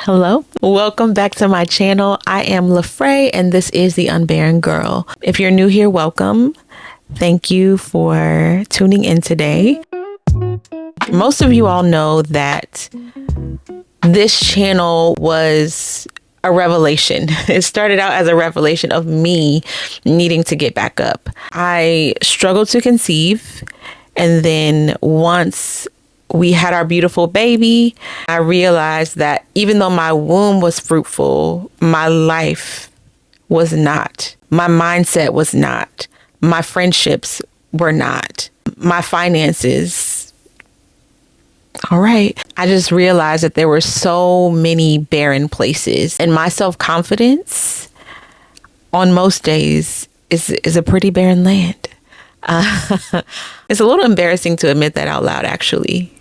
Hello, welcome back to my channel. I am LaFrey and this is the UnBarren Girl. If you're new here, welcome. Thank you for tuning in today. Most of you all know that this channel was a revelation. It started out as a revelation of me needing to get back up. I struggled to conceive, and then once we had our beautiful baby, I realized that even though my womb was fruitful, my life was not. My mindset was not. My friendships were not. My finances. All right. I just realized that there were so many barren places, and my self-confidence on most days is a pretty barren land. It's a little embarrassing to admit that out loud, actually.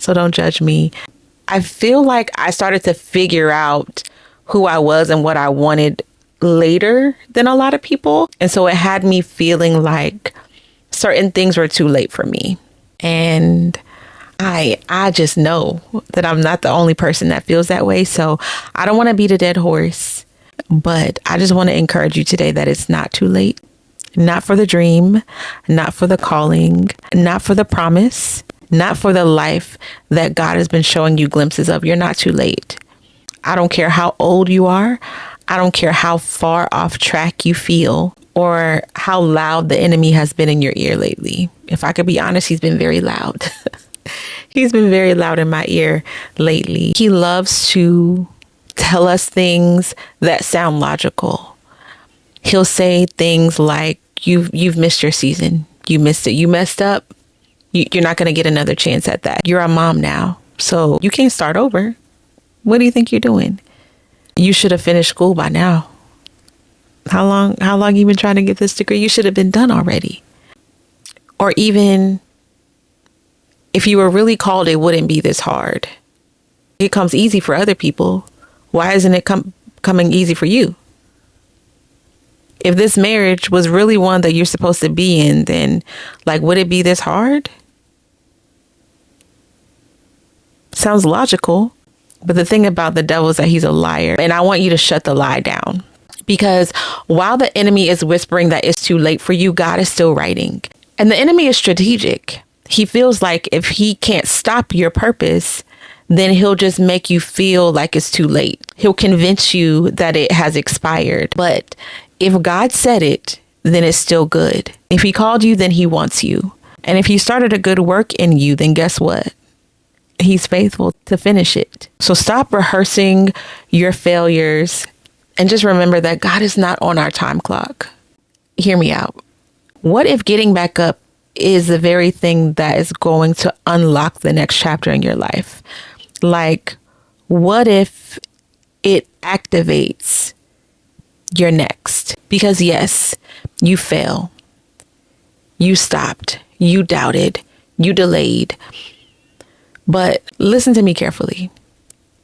So don't judge me. I feel like I started to figure out who I was and what I wanted later than a lot of people. And so it had me feeling like certain things were too late for me. And I just know that I'm not the only person that feels that way. So I don't want to beat a dead horse, but I just want to encourage you today that it's not too late. Not for the dream, not for the calling, not for the promise, not for the life that God has been showing you glimpses of. You're not too late. I don't care how old you are. I don't care how far off track you feel or how loud the enemy has been in your ear lately. If I could be honest, he's been very loud. He's been very loud in my ear lately. He loves to tell us things that sound logical. He'll say things like, you've missed your season. You missed it. You messed up. You're not going to get another chance at that. You're a mom now, so you can't start over. What do you think you're doing? You should have finished school by now. How long you been trying to get this degree? You should have been done already. Or even if you were really called, it wouldn't be this hard. It comes easy for other people. Why isn't it coming easy for you? If this marriage was really one that you're supposed to be in, then would it be this hard? Sounds logical. But the thing about the devil is that he's a liar. And I want you to shut the lie down. Because while the enemy is whispering that it's too late for you, God is still writing. And the enemy is strategic. He feels like if he can't stop your purpose, then he'll just make you feel like it's too late. He'll convince you that it has expired. But if God said it, then it's still good. If he called you, then he wants you. And if he started a good work in you, then guess what? He's faithful to finish it. So stop rehearsing your failures and just remember that God is not on our time clock. Hear me out. What if getting back up is the very thing that is going to unlock the next chapter in your life? What if it activates your next? Because yes, you fail. You stopped. You doubted. You delayed. But listen to me carefully.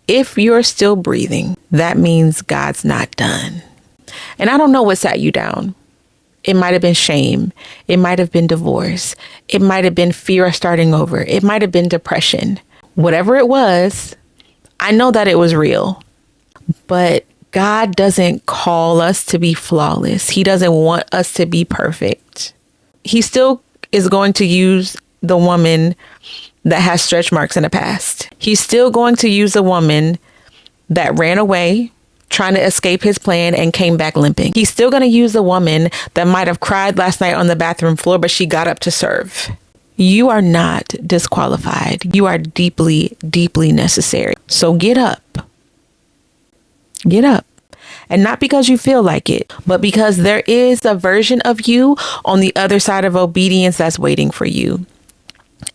If you're still breathing, that means God's not done. And I don't know what sat you down. It might have been shame. It might have been divorce. It might have been fear of starting over. It might have been depression. Whatever it was, I know that it was real. But God doesn't call us to be flawless. He doesn't want us to be perfect. He still is going to use the woman that has stretch marks in the past. He's still going to use a woman that ran away, trying to escape his plan and came back limping. He's still going to use a woman that might have cried last night on the bathroom floor, but she got up to serve. You are not disqualified. You are deeply, deeply necessary. So get up. Get up. And not because you feel like it, but because there is a version of you on the other side of obedience that's waiting for you.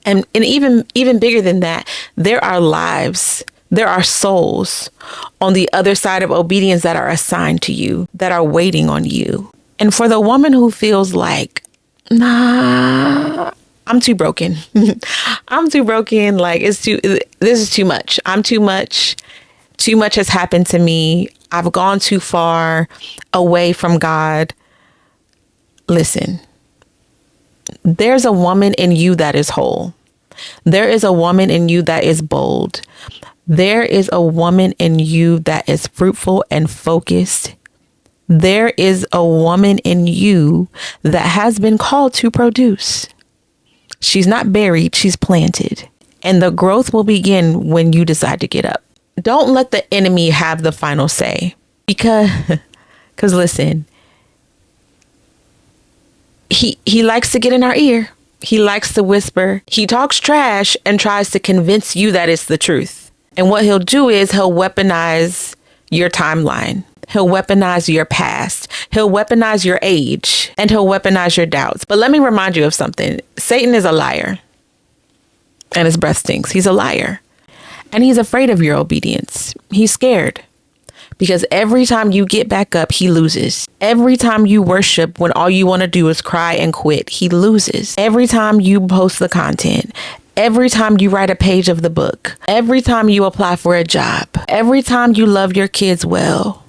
And even bigger than that, there are lives, there are souls on the other side of obedience that are assigned to you, that are waiting on you. And for the woman who feels like, nah, I'm too broken. I'm too broken. This is too much. I'm too much. Too much has happened to me. I've gone too far away from God. Listen, there's a woman in you that is whole. There is a woman in you that is bold. There is a woman in you that is fruitful and focused. There is a woman in you that has been called to produce. She's not buried, she's planted. And the growth will begin when you decide to get up. Don't let the enemy have the final say. Because listen, he likes to get in our ear. He likes to whisper. He talks trash and tries to convince you that it's the truth. And what he'll do is he'll weaponize your timeline. He'll weaponize your past. He'll weaponize your age, and he'll weaponize your doubts. But let me remind you of something. Satan is a liar, and his breath stinks. He's a liar, and he's afraid of your obedience. He's scared because every time you get back up, he loses. Every time you worship when all you want to do is cry and quit, he loses. Every time you post the content, every time you write a page of the book, every time you apply for a job, every time you love your kids well,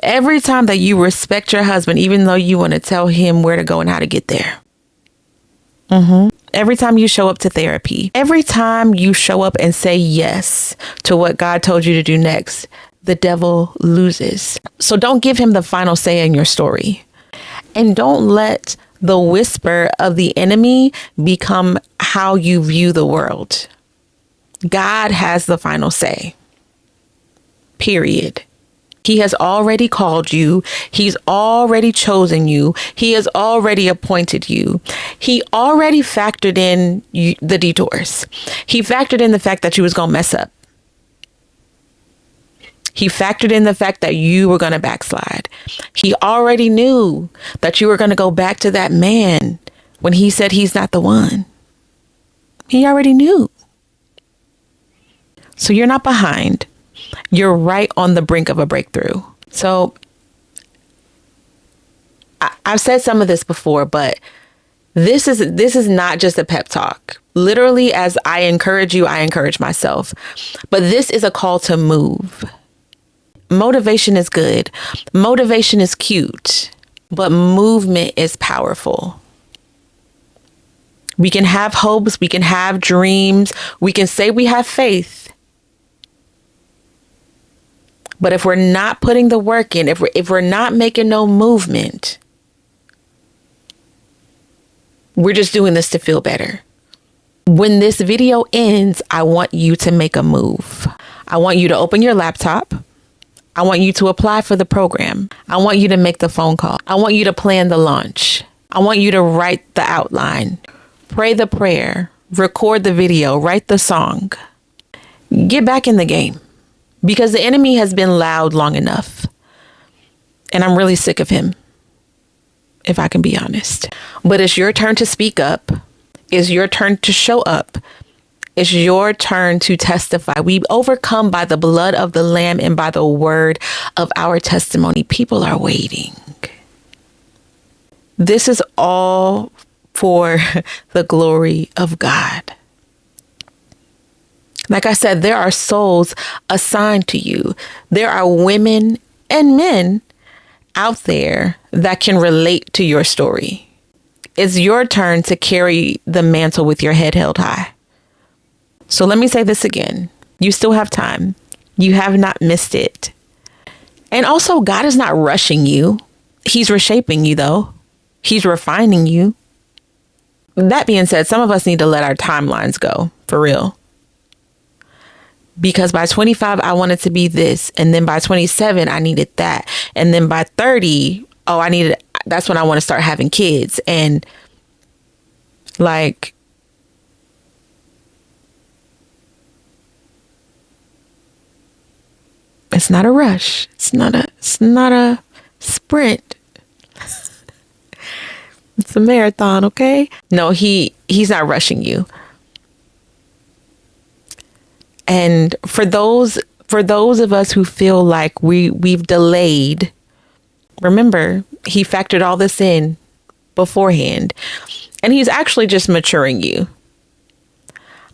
every time that you respect your husband, even though you want to tell him where to go and how to get there. Every time you show up to therapy, every time you show up and say yes to what God told you to do next, the devil loses. So don't give him the final say in your story. And don't let the whisper of the enemy become how you view the world. God has the final say. Period. He has already called you. He's already chosen you. He has already appointed you. He already factored in the detours. He factored in the fact that you was going to mess up. He factored in the fact that you were going to backslide. He already knew that you were going to go back to that man when he said he's not the one. He already knew. So you're not behind. You're right on the brink of a breakthrough. So I've said some of this before, but this is not just a pep talk. Literally, as I encourage you, I encourage myself. But this is a call to move. Motivation is good. Motivation is cute, but movement is powerful. We can have hopes. We can have dreams. We can say we have faith. But if we're not putting the work in, if we're not making no movement, we're just doing this to feel better. When this video ends, I want you to make a move. I want you to open your laptop. I want you to apply for the program. I want you to make the phone call. I want you to plan the launch. I want you to write the outline, pray the prayer, record the video, write the song. Get back in the game because the enemy has been loud long enough. And I'm really sick of him, if I can be honest. But it's your turn to speak up. It's your turn to show up. It's your turn to testify. We overcome by the blood of the Lamb and by the word of our testimony. People are waiting. This is all for the glory of God. Like I said, there are souls assigned to you. There are women and men out there that can relate to your story. It's your turn to carry the mantle with your head held high. So let me say this again. You still have time. You have not missed it. And also, God is not rushing you. He's reshaping you, though. He's refining you. That being said, some of us need to let our timelines go, for real. Because by 25, I wanted to be this. And then by 27, I needed that. And then by 30, that's when I want to start having kids. And like, it's not a rush. It's not a sprint. It's a marathon, okay? No, he's not rushing you. And for those of us who feel like we've delayed, remember, he factored all this in beforehand, and he's actually just maturing you.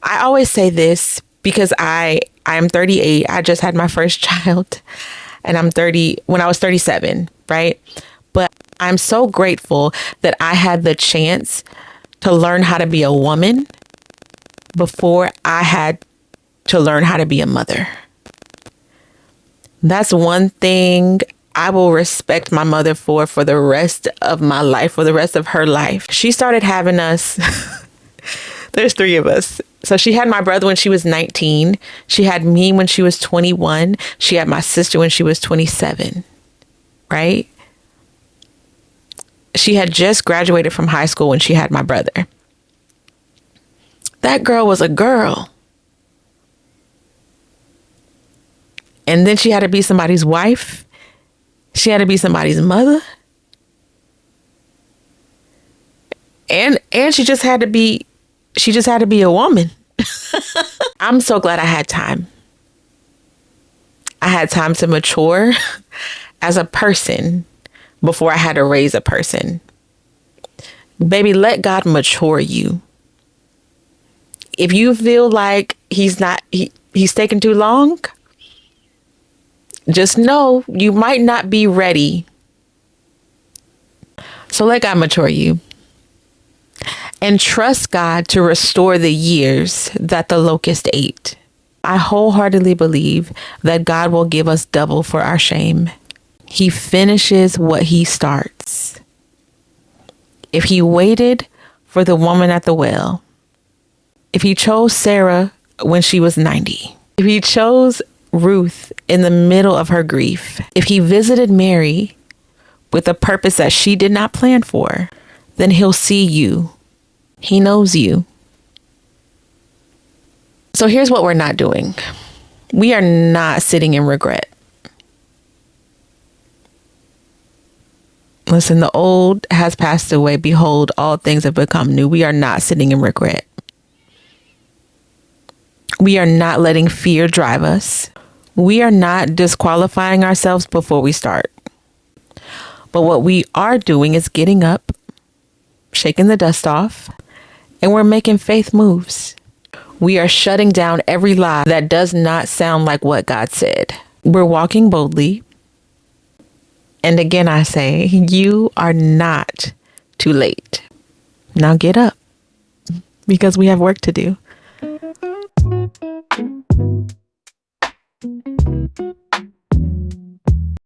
I always say this because I am 38. I just had my first child, and I'm 30 when I was 37, right? But I'm so grateful that I had the chance to learn how to be a woman before I had to learn how to be a mother. That's one thing I will respect my mother for the rest of my life, for the rest of her life. She started having us. There's 3 of us. So she had my brother when she was 19. She had me when she was 21. She had my sister when she was 27. Right? She had just graduated from high school when she had my brother. That girl was a girl. And then she had to be somebody's wife. She had to be somebody's mother. And she just had to be a woman. I'm so glad I had time. I had time to mature as a person before I had to raise a person. Baby, let God mature you. If you feel like he's taking too long, just know you might not be ready. So let God mature you. And trust God to restore the years that the locust ate. I wholeheartedly believe that God will give us double for our shame. He finishes what he starts. If he waited for the woman at the well, if he chose Sarah when she was 90, if he chose Ruth in the middle of her grief, if he visited Mary with a purpose that she did not plan for, then he'll see you. He knows you. So here's what we're not doing. We are not sitting in regret. Listen, the old has passed away. Behold, all things have become new. We are not sitting in regret. We are not letting fear drive us. We are not disqualifying ourselves before we start. But what we are doing is getting up, shaking the dust off, and we're making faith moves. We are shutting down every lie that does not sound like what God said. We're walking boldly. And again, I say, you are not too late. Now get up, because we have work to do.